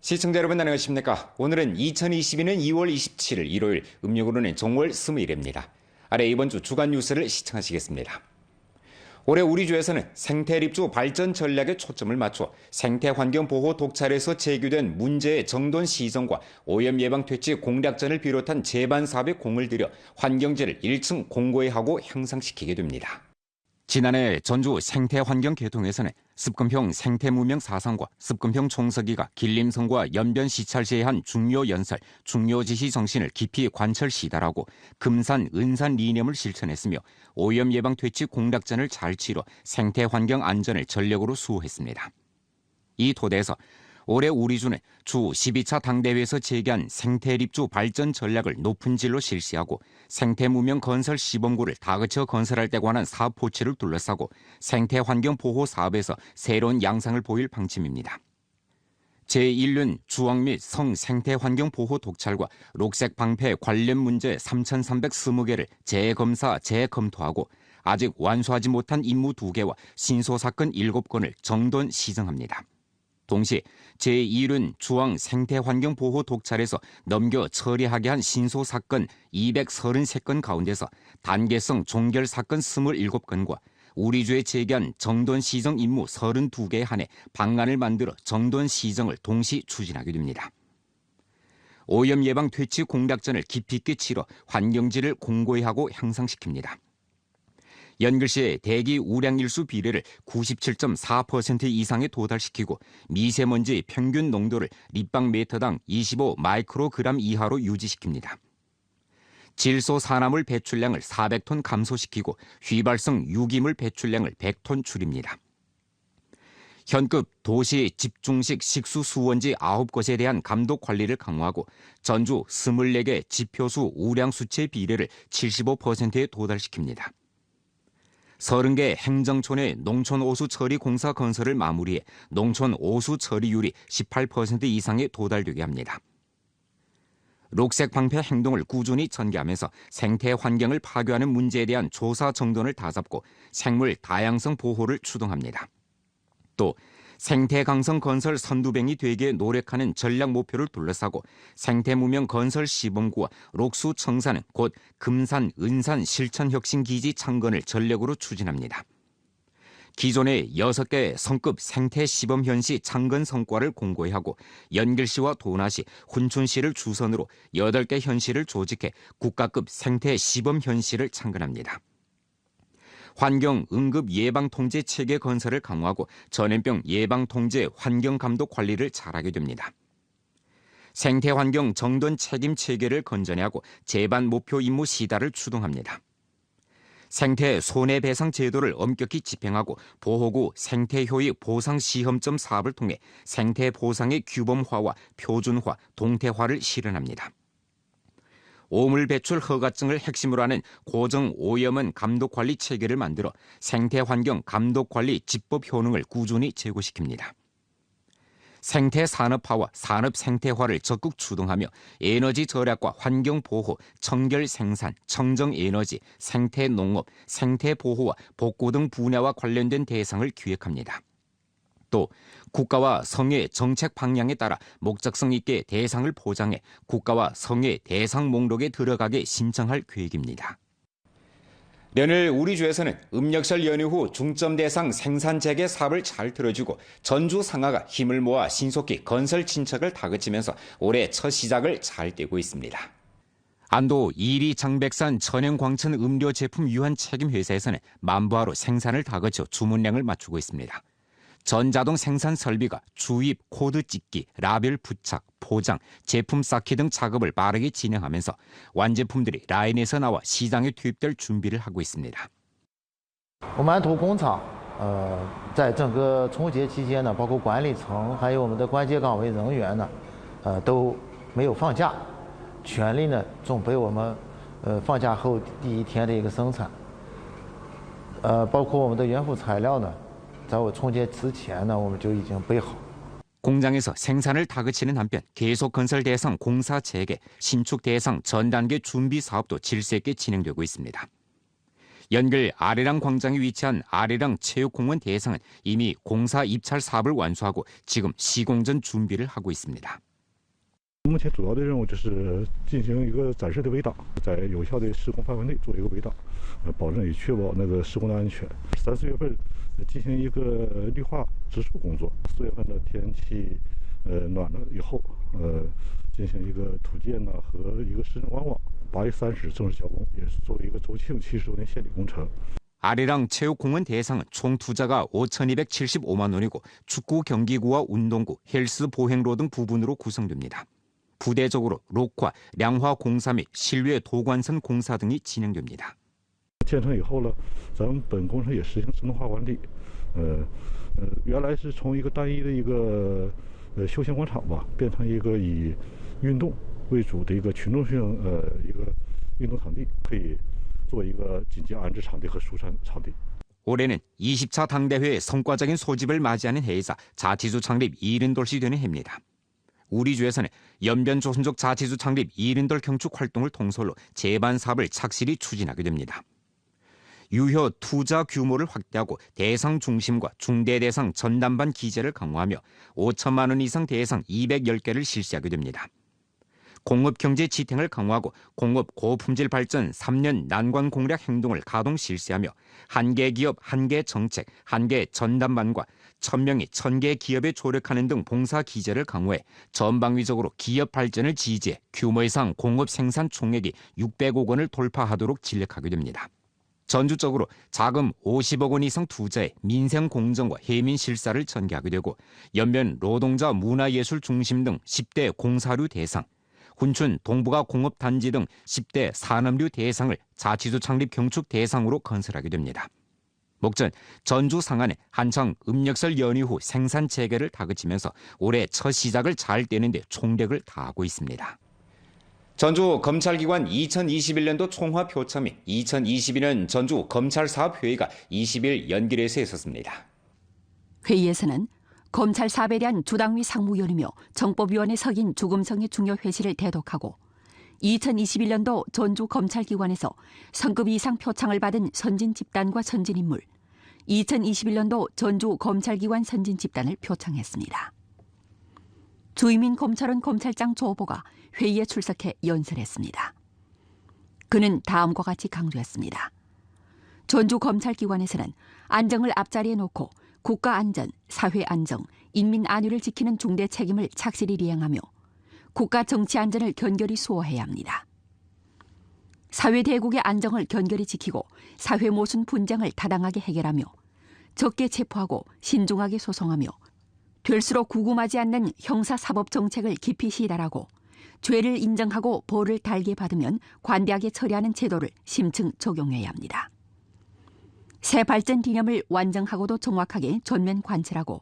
시청자 여러분 안녕하십니까? 오늘은 2022년 2월 27일 일요일, 음력으로는 정월 20일입니다. 아래 이번 주 주간 뉴스를 시청하시겠습니다. 올해 우리 주에서는 생태립주 발전 전략에 초점을 맞춰 생태환경보호 독찰에서 제기된 문제의 정돈 시정과 오염 예방 퇴치 공략전을 비롯한 제반 사업에 공을 들여 환경지를 1층 공고히하고 향상시키게 됩니다. 지난해 전주 생태환경개통에서는 습금형 생태무명 사상과 습금형 총서기가 길림성과 연변 시찰시에 한 중요 연설, 중요 지시 정신을 깊이 관철 시달하고 금산, 은산 리념을 실천했으며 오염 예방 퇴치 공략전을 잘 치러 생태환경 안전을 전력으로 수호했습니다. 이 토대에서 올해 우리주는 주 12차 당대회에서 제기한 생태립주 발전 전략을 높은 질로 실시하고 생태무명 건설 시범구를 다그쳐 건설할 때 관한 사업 포치를 둘러싸고 생태환경 보호 사업에서 새로운 양상을 보일 방침입니다. 제1륜 주황 및 성 생태환경 보호 독찰과 녹색 방패 관련 문제 3,320개를 재검사, 재검토하고 아직 완수하지 못한 임무 2개와 신소사건 7건을 정돈 시정합니다. 동시 제1륜 주황 생태환경보호 독찰에서 넘겨 처리하게 한 신소사건 233건 가운데서 단계성 종결사건 27건과 우리주에 제기한 정돈 시정 임무 32개에 한해 방안을 만들어 정돈 시정을 동시 추진하게 됩니다. 오염 예방 퇴치 공략전을 깊이 있게 치러 환경지를 공고히 하고 향상시킵니다. 연글시의 대기 우량일수 비례를 97.4% 이상에 도달시키고 미세먼지 평균 농도를立方메터당 25 마이크로그램 이하로 유지시킵니다. 질소 산화물 배출량을 400톤 감소시키고 휘발성 유기물 배출량을 100톤 줄입니다. 현급 도시 집중식 식수 수원지 9곳에 대한 감독 관리를 강화하고 전주 24개 지표수 우량 수치 비례를 75%에 도달시킵니다. 30개 행정촌의 농촌 오수 처리 공사 건설을 마무리해 농촌 오수 처리율이 18% 이상에 도달되게 합니다. 녹색 방패 행동을 꾸준히 전개하면서 생태 환경을 파괴하는 문제에 대한 조사 정돈을 다잡고 생물 다양성 보호를 추동합니다. 또 생태 강성 건설 선두뱅이 되게 노력하는 전략 목표를 둘러싸고 생태무명 건설 시범구와 록수 청사는 곧 금산, 은산 실천혁신기지 창건을 전력으로 추진합니다. 기존의 6개 성급 생태 시범 현시 창건 성과를 공고히 하고 연길시와 도나시, 훈춘시를 주선으로 8개 현시를 조직해 국가급 생태 시범 현시를 창건합니다. 환경 응급 예방 통제 체계 건설을 강화하고 전염병 예방 통제 환경 감독 관리를 잘하게 됩니다. 생태 환경 정돈 책임 체계를 건전하고 제반 목표 임무 시달을 추동합니다. 생태 손해배상 제도를 엄격히 집행하고 보호구 생태 효익 보상 시험점 사업을 통해 생태 보상의 규범화와 표준화, 동태화를 실현합니다. 오물 배출 허가증을 핵심으로 하는 고정 오염원 감독 관리 체계를 만들어 생태 환경 감독 관리 집법 효능을 꾸준히 제고시킵니다. 생태 산업화와 산업 생태화를 적극 추동하며 에너지 절약과 환경 보호, 청결 생산, 청정 에너지, 생태 농업, 생태 보호와 복구 등 분야와 관련된 대상을 기획합니다. 또 국가와 성의 정책 방향에 따라 목적성 있게 대상을 포장해 국가와 성의 대상 목록에 들어가게 신청할 계획입니다. 연일 우리주에서는 음력설 연휴 후 중점 대상 생산 재개 사업을 잘 들어주고 전주 상하가 힘을 모아 신속히 건설 진척을 다그치면서 올해 첫 시작을 잘 떼고 있습니다. 안도 이리 장백산 천연광천 음료 제품 유한 책임 회사에서는 만부하로 생산을 다그쳐 주문량을 맞추고 있습니다. 전자동 생산 설비가 주입, 코드 찍기, 라벨 부착, 포장, 제품 쌓기 등 작업을 빠르게 진행하면서 완제품들이 라인에서 나와 시장에 투입될 준비를 하고 있습니다. 我们安图工厂，在整个春节期间呢，包括管理层还有我们的关键岗位人员呢，都没有放假，全力呢准备我们放假后第一天的一个生产，包括我们的原辅材料呢。 在我春节之前呢，我们就已经备好。 공장에서 생산을 다그치는 한편 계속 건설 대상 공사 재개, 신축 대상 전 단계 준비 사업도 질서 있게 진행되고 있습니다. 연길 아래랑 광장에 위치한 아래랑 체육공원 대상은 이미 공사 입찰 사업을 완수하고 지금 시공전 준비를 하고 있습니다. 目前主要的任务就是进行一个展示的围挡，在有效的施工范围内做一个围挡，保证也确保那个施工的安全。3、4月份进行一个绿化植树工作，4月份的天气暖了以后，进行一个土建呢和一个市政官网。8月30日正式交工，也是作为一个周庆70周年献礼工程。 아래랑 체육공원 대상은 총 투자가 5,275만 원이고 축구 경기구와 운동구, 헬스 보행로 등 부분으로 구성됩니다. 부대적으로 록화, 량화 공사 및 실외 도관선 공사 등이 진행됩니다. 建成以后呢，咱们本工程也实行智能化管理。原来是从一个单一的一个休闲广场吧，变成一个以运动为主的一个群众性一个运动场地，可以做一个紧急安置场地和疏散场地。 올해는 20차 당대회의 성과적인 소집을 맞이하는 해이자 자치주 창립 70돌이 되는 해입니다. 우리주에서는 연변조선족 자치주 창립 70돌 경축 활동을 통솔로 재반 사업을 착실히 추진하게 됩니다. 유효 투자 규모를 확대하고 대상 중심과 중대 대상 전담반 기재를 강화하며 5천만 원 이상 대상 210개를 실시하게 됩니다. 공업경제 지탱을 강화하고 공업 고품질 발전 3년 난관 공략 행동을 가동 실시하며 한개 기업 한개 정책 한개 전담반과 1000명이 1000개 기업에 조력하는 등 봉사 기제를 강화해 전방위적으로 기업 발전을 지지해 규모 이상 공업 생산 총액이 600억 원을 돌파하도록 진력하게 됩니다. 전주적으로 자금 50억 원 이상 투자해 민생 공정과 해민 실사를 전개하게 되고 연변 노동자 문화예술 중심 등 10대 공사류 대상, 훈춘 동북아 공업단지 등 10대 산업류 대상을 자치주 창립 경축 대상으로 건설하게 됩니다. 목전 전주 상안에 한창 음력설 연휴 후 생산 재개를 다그치면서 올해 첫 시작을 잘 떼는 데 총력을 다하고 있습니다. 전주 검찰기관 2021년도 총화 표창 및 2022년 전주 검찰사업회의가 20일 연길에서 있었습니다. 회의에서는 검찰 사업에 대한 주당위 상무위원이며 정법위원회 석인 주금성의 중요 회시를 대독하고 2021년도 전주 검찰기관에서 성급 이상 표창을 받은 선진 집단과 선진 인물, 2021년도 전주 검찰기관 선진 집단을 표창했습니다. 주이민 검찰원 검찰장 조보가 회의에 출석해 연설했습니다. 그는 다음과 같이 강조했습니다. 전주 검찰기관에서는 안정을 앞자리에 놓고 국가 안전, 사회 안정, 인민 안위를 지키는 중대 책임을 착실히 이행하며 국가 정치 안전을 견결히 수호해야 합니다. 사회 대국의 안정을 견결히 지키고 사회 모순 분쟁을 타당하게 해결하며 적게 체포하고 신중하게 소송하며 될수록 구금하지 않는 형사사법 정책을 깊이 시달하고 죄를 인정하고 벌을 달게 받으면 관대하게 처리하는 제도를 심층 적용해야 합니다. 새 발전 이념을 완정하고도 정확하게 전면 관철하고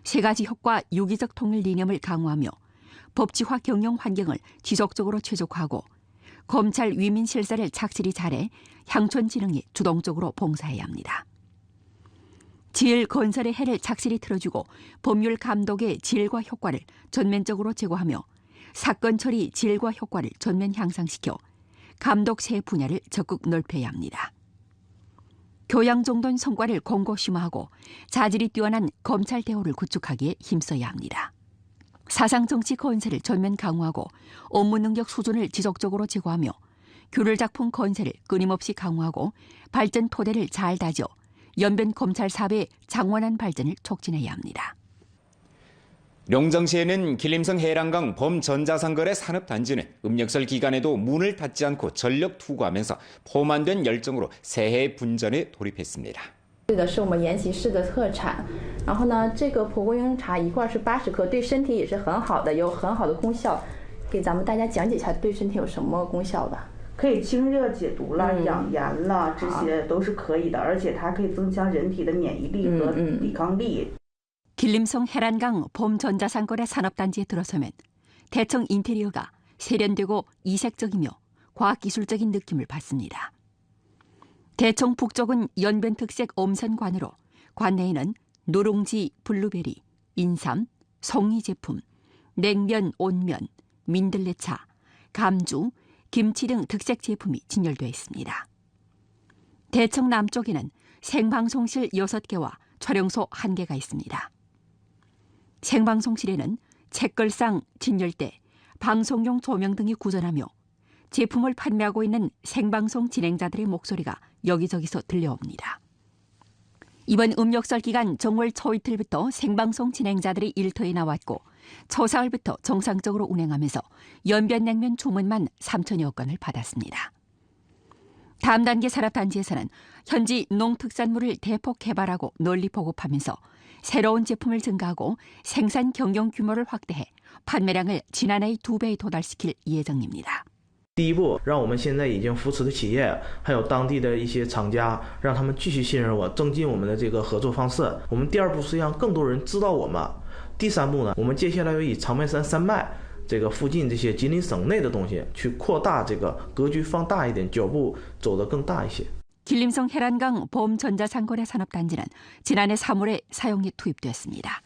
세 가지 효과 유기적 통일 이념을 강화하며 법치화 경영 환경을 지속적으로 최적화하고 검찰 위민 실사를 착실히 잘해 향촌 진흥에 주동적으로 봉사해야 합니다. 질 건설의 해를 착실히 틀어주고 법률 감독의 질과 효과를 전면적으로 제고하며 사건 처리 질과 효과를 전면 향상시켜 감독 세 분야를 적극 넓혀야 합니다. 교양 정도의 성과를 공고 심화하고 자질이 뛰어난 검찰 대우를 구축하기에 힘써야 합니다. 사상 정치 건설을 전면 강화하고 업무 능력 수준을 지속적으로 제고하며 규율 작품 건설을 끊임없이 강화하고 발전 토대를 잘 다져 연변 검찰 사업의 장원한 발전을 촉진해야 합니다. 용정시에는 길림성 해랑강 범전자상거래 산업단지는 음력설 기간에도 문을 닫지 않고 전력 투구하면서 포만된 열정으로 새해 분전에 돌입했습니다. 这个是我们延吉市的特产，然后呢，这个蒲公英茶一罐是80克，对身体也是很好的，有很好的功效。给咱们大家讲解一下对身体有什么功效吧。可以清热解毒啦、养颜啦，这些都是可以的，而且它可以增强人体的免疫力和抵抗力。 길림성 해란강 범전자상거래 산업단지에 들어서면 대청 인테리어가 세련되고 이색적이며 과학기술적인 느낌을 받습니다. 대청 북쪽은 연변 특색 엄선관으로 관내에는 누룽지, 블루베리, 인삼, 송이 제품, 냉면, 온면, 민들레차, 감주, 김치 등 특색 제품이 진열되어 있습니다. 대청 남쪽에는 생방송실 6개와 촬영소 1개가 있습니다. 생방송실에는 책걸상, 진열대, 방송용 조명 등이 구전하며 제품을 판매하고 있는 생방송 진행자들의 목소리가 여기저기서 들려옵니다. 이번 음력설 기간 정월 초이틀부터 생방송 진행자들이 일터에 나왔고 초사흘부터 정상적으로 운행하면서 연변냉면 주문만 3천여 건을 받았습니다. 다음 단계 산업단지에서는 현지 농특산물을 대폭 개발하고 널리 보급하면서 새로운 제품을 증가하고 생산 경영 규모를 확대해 판매량을 지난해의 2배에 도달시킬 예정입니다. 第一步，让我们现在已经扶持的企业，还有当地的一些厂家，让他们继续信任我，增进我们的这个合作方式。我们第二步是让更多人知道我们。第三步呢，我们接下来要以长白山山脉这个附近这些吉林省内的东西去扩大这个格局，放大一点，脚步走得更大一些。 길림성 해란강 보험전자상거래 산업단지는 지난해 3월에 사용에 투입됐습니다.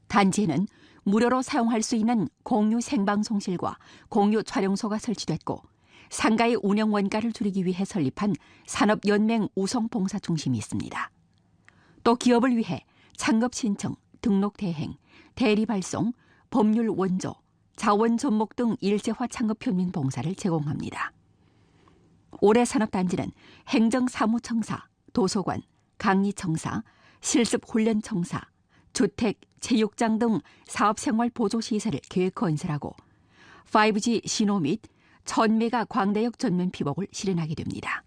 단지에는 무료로 사용할 수 있는 공유 생방송실과 공유 촬영소가 설치됐고 상가의 운영 원가를 줄이기 위해 설립한 산업연맹 우성봉사중심이 있습니다. 또 기업을 위해 창업 신청, 등록 대행, 대리 발송, 법률 원조, 자원 접목 등 일제화 창업 현민 봉사를 제공합니다. 올해 산업단지는 행정사무청사, 도서관, 강의청사, 실습훈련청사, 주택, 체육장 등 사업생활보조시설을 계획 건설하고 5G 신호 및 1000메가 광대역 전면 피복을 실현하게 됩니다.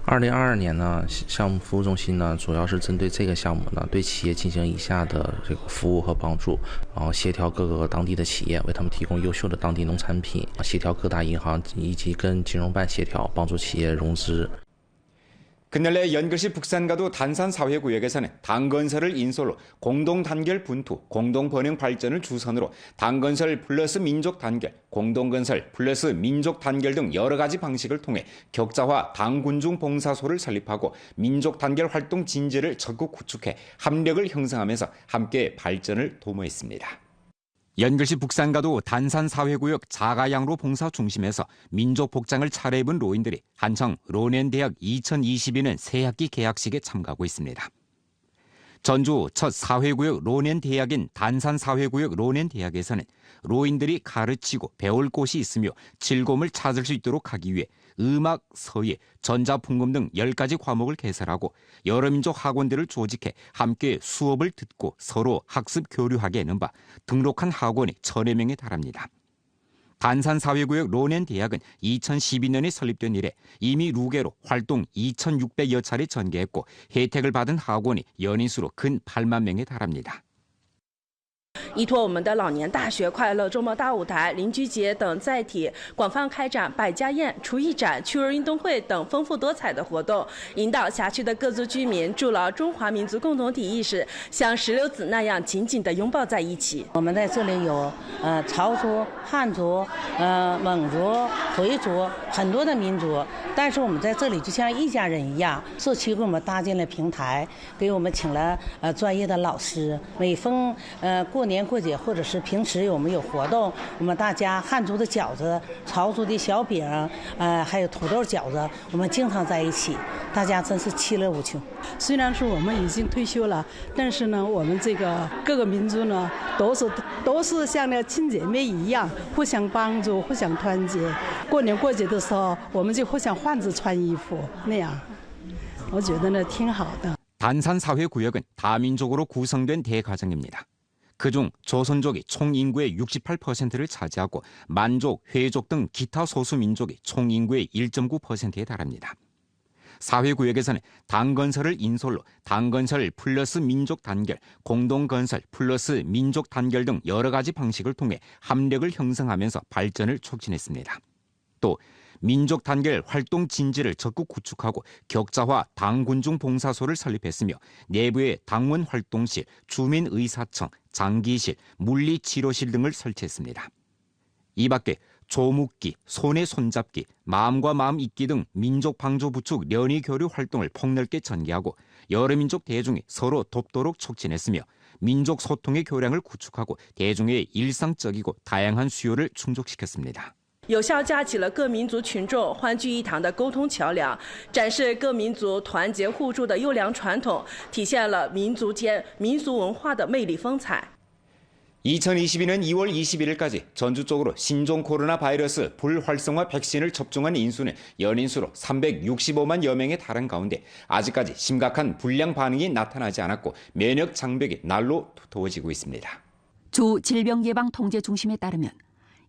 2022年呢，项目服务中心呢，主要是针对这个项目呢，对企业进行以下的这个服务和帮助，然后协调各个当地的企业，为他们提供优秀的当地农产品，协调各大银行以及跟金融办协调，帮助企业融资。 그날래 연글시 북산가도 단산사회구역에서는 당건설을 인솔로 공동단결 분투, 공동번영 발전을 주선으로 당건설 플러스 민족단결, 공동건설 플러스 민족단결 등 여러 가지 방식을 통해 격자화 당군중 봉사소를 설립하고 민족단결 활동 진지를 적극 구축해 합력을 형성하면서 함께 발전을 도모했습니다. 연글시 북산가도 단산사회구역 자가양로 봉사 중심에서 민족 복장을 차려입은 로인들이 한창 로넨대학 2022년 새학기 개학식에 참가하고 있습니다. 전주 첫 사회구역 로넨대학인 단산사회구역 로넨대학에서는 로인들이 가르치고 배울 곳이 있으며 즐거움을 찾을 수 있도록 하기 위해 음악, 서예, 전자풍금 등 10가지 과목을 개설하고 여러 민족 학원들을 조직해 함께 수업을 듣고 서로 학습 교류하게 하는 바 등록한 학원이 1000여 명에 달합니다. 단산사회구역 로넨대학은 2012년에 설립된 이래 이미 루게로 활동 2600여 차례 전개했고 혜택을 받은 학원이 연인 수로 근 8만 명에 달합니다. 依托我们的老年大学、快乐周末大舞台、邻居节等载体，广泛开展百家宴、厨艺展、趣味运动会等丰富多彩的活动，引导辖区的各族居民筑牢中华民族共同体意识，像石榴籽那样紧紧地拥抱在一起。我们在这里有朝族、汉族、蒙族、回族很多的民族，但是我们在这里就像一家人一样。社区给我们搭建了平台，给我们请了专业的老师，每逢过年过节或者是平时我们有活动，我们大家汉族的饺子、朝族的小饼，还有土豆饺子，我们经常在一起，大家真是其乐无穷。虽然说我们已经退休了，但是呢，我们这个各个民族呢，都是像那亲姐妹一样，互相帮助、互相团结。过年过节的时候，我们就互相换着穿衣服，那样，我觉得呢挺好的。 단산사회구역은 다민족으로 구성된 대가정입니다. 그중 조선족이 총 인구의 68%를 차지하고 만족, 회족 등 기타 소수민족이 총 인구의 1.9%에 달합니다. 사회구역에서는 당건설을 인솔로 당건설 플러스 민족단결, 공동건설 플러스 민족단결 등 여러 가지 방식을 통해 합력을 형성하면서 발전을 촉진했습니다. 또 민족단결 활동 진지를 적극 구축하고 격자화 당군중 봉사소를 설립했으며 내부에 당원 활동실, 주민의사청, 장기실, 물리치료실 등을 설치했습니다. 이 밖에 조묵기, 손에 손잡기, 마음과 마음 잇기 등 민족 방조 부축 연희 교류 활동을 폭넓게 전개하고 여러 민족 대중이 서로 돕도록 촉진했으며 민족 소통의 교량을 구축하고 대중의 일상적이고 다양한 수요를 충족시켰습니다. 有效架起了各民族群众欢聚一堂的沟通桥梁，展示各民族团结互助的优良传统，体现了民族间民俗文化的魅力风采。 2022년 2월 21일까지 전주 쪽으로 신종 코로나 바이러스 불활성화 백신을 접종한 인수는 연인수로 365만여 명에 달한 가운데 아직까지 심각한 불량 반응이 나타나지 않았고 면역 장벽이 날로 두터워지고 있습니다. 주 질병예방통제중심에 따르면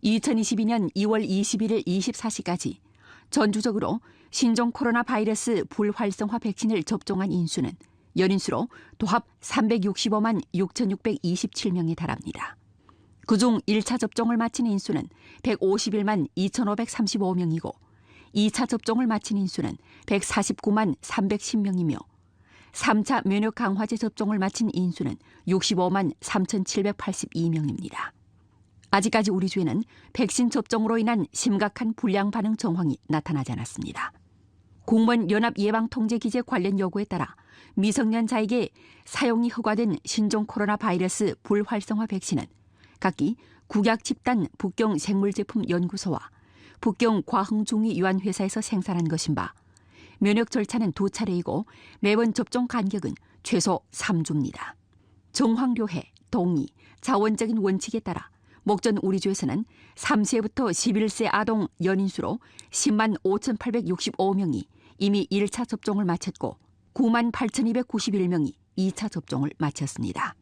2022년 2월 21일 24시까지 전주적으로 신종 코로나 바이러스 불활성화 백신을 접종한 인수는 연인수로 도합 365만 6,627명에 달합니다. 그중 1차 접종을 마친 인수는 151만 2,535명이고 2차 접종을 마친 인수는 149만 310명이며 3차 면역 강화제 접종을 마친 인수는 65만 3,782명입니다. 아직까지 우리 주에는 백신 접종으로 인한 심각한 불량 반응 정황이 나타나지 않았습니다. 공무원 연합 예방통제 기제 관련 요구에 따라 미성년자에게 사용이 허가된 신종 코로나 바이러스 불활성화 백신은 각기 국약 집단 북경 생물제품 연구소와 북경 과흥중위 유한회사에서 생산한 것인 바 면역 절차는 2차례이고 매번 접종 간격은 최소 3주입니다. 정황료해, 동의, 자원적인 원칙에 따라 목전 우리주에서는 3세부터 11세 아동 연인수로 10만 5,865명이 이미 1차 접종을 마쳤고 9만 8,291명이 2차 접종을 마쳤습니다.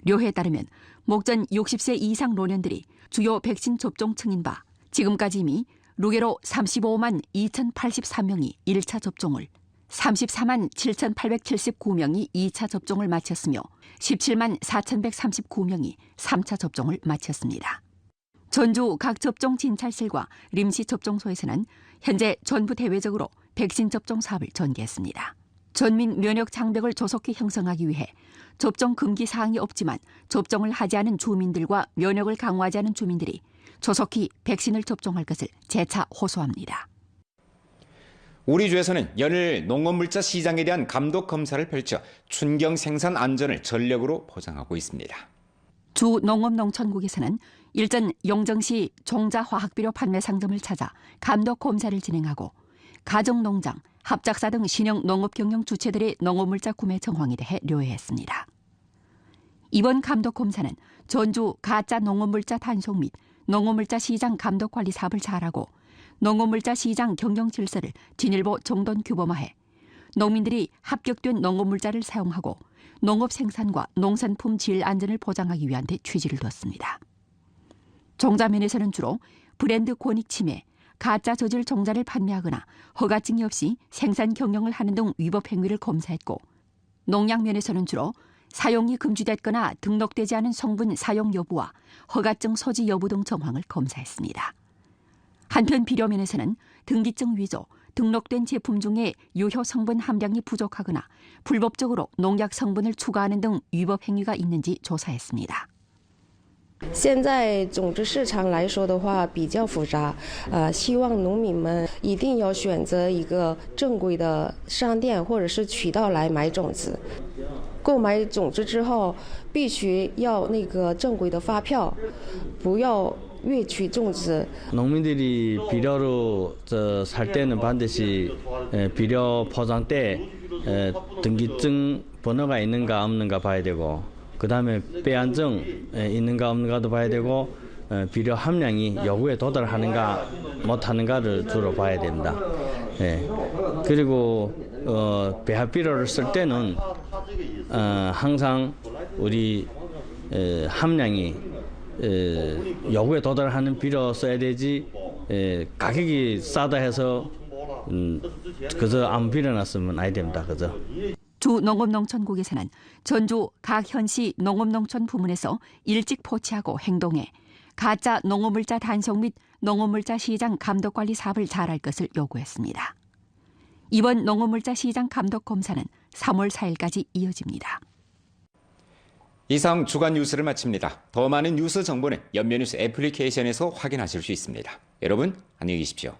료해에 따르면 목전 60세 이상 노년들이 주요 백신 접종층인 바 지금까지 이미 루게로 35만 2,083명이 1차 접종을 34만 7,879명이 2차 접종을 마쳤으며 17만 4,139명이 3차 접종을 마쳤습니다. 전주 각 접종 진찰실과 림시 접종소에서는 현재 전부 대외적으로 백신 접종 사업을 전개했습니다. 전민 면역 장벽을 조속히 형성하기 위해 접종 금기 사항이 없지만 접종을 하지 않은 주민들과 면역을 강화하지 않은 주민들이 조속히 백신을 접종할 것을 재차 호소합니다. 우리 주에서는 연일 농업물자 시장에 대한 감독 검사를 펼쳐 춘경 생산 안전을 전력으로 보장하고 있습니다. 주 농업농촌국에서는 일전 영정시 종자화학비료 판매 상점을 찾아 감독 검사를 진행하고 가정농장, 합작사 등 신형 농업경영 주체들의 농업물자 구매 정황에 대해 료해했습니다. 이번 감독 검사는 전주 가짜 농업물자 단속 및 농업물자 시장 감독관리 사업을 잘하고 농업물자 시장 경영 질서를 진일보 정돈 규범화해 농민들이 합격된 농업물자를 사용하고 농업 생산과 농산품 질 안전을 보장하기 위한 데 취지를 뒀습니다. 종자면에서는 주로 브랜드 권익 침해, 가짜 저질 종자를 판매하거나 허가증이 없이 생산 경영을 하는 등 위법 행위를 검사했고 농약면에서는 주로 사용이 금지됐거나 등록되지 않은 성분 사용 여부와 허가증 소지 여부 등 정황을 검사했습니다. 한편 비료면에서는 등기증 위조, 등록된 제품 중에 유효 성분 함량이 부족하거나 불법적으로 농약 성분을 추가하는 등 위법 행위가 있는지 조사했습니다. 现在种子市场来说的话比较复杂，希望农民们一定要选择一个正规的商店或者是渠道来买种子。购买种子之后，必须要那个正规的发票，不要越取种子。 농민들이 비료로 살 때는 반드시 비료 포장대 등기증 번호가 있는가 없는가 봐야 되고. 그 다음에 배안증 있는가 없는가도 봐야 되고 비료 함량이 요구에 도달하는가 못하는가를 주로 봐야 됩니다. 그리고 배합 비료를 쓸 때는 항상 우리 함량이 요구에 도달하는 비료 써야 되지 가격이 싸다 해서 그저 아무 비료나 쓰면 안 됩니다. 그죠? 주 농업농촌국에서는 전주 각 현시 농업농촌 부문에서 일찍 포치하고 행동해 가짜 농업물자 단속 및 농업물자 시장 감독관리 사업을 잘할 것을 요구했습니다. 이번 농업물자 시장 감독 검사는 3월 4일까지 이어집니다. 이상 주간 뉴스를 마칩니다. 더 많은 뉴스 정보는 연면뉴스 애플리케이션에서 확인하실 수 있습니다. 여러분 안녕히 계십시오.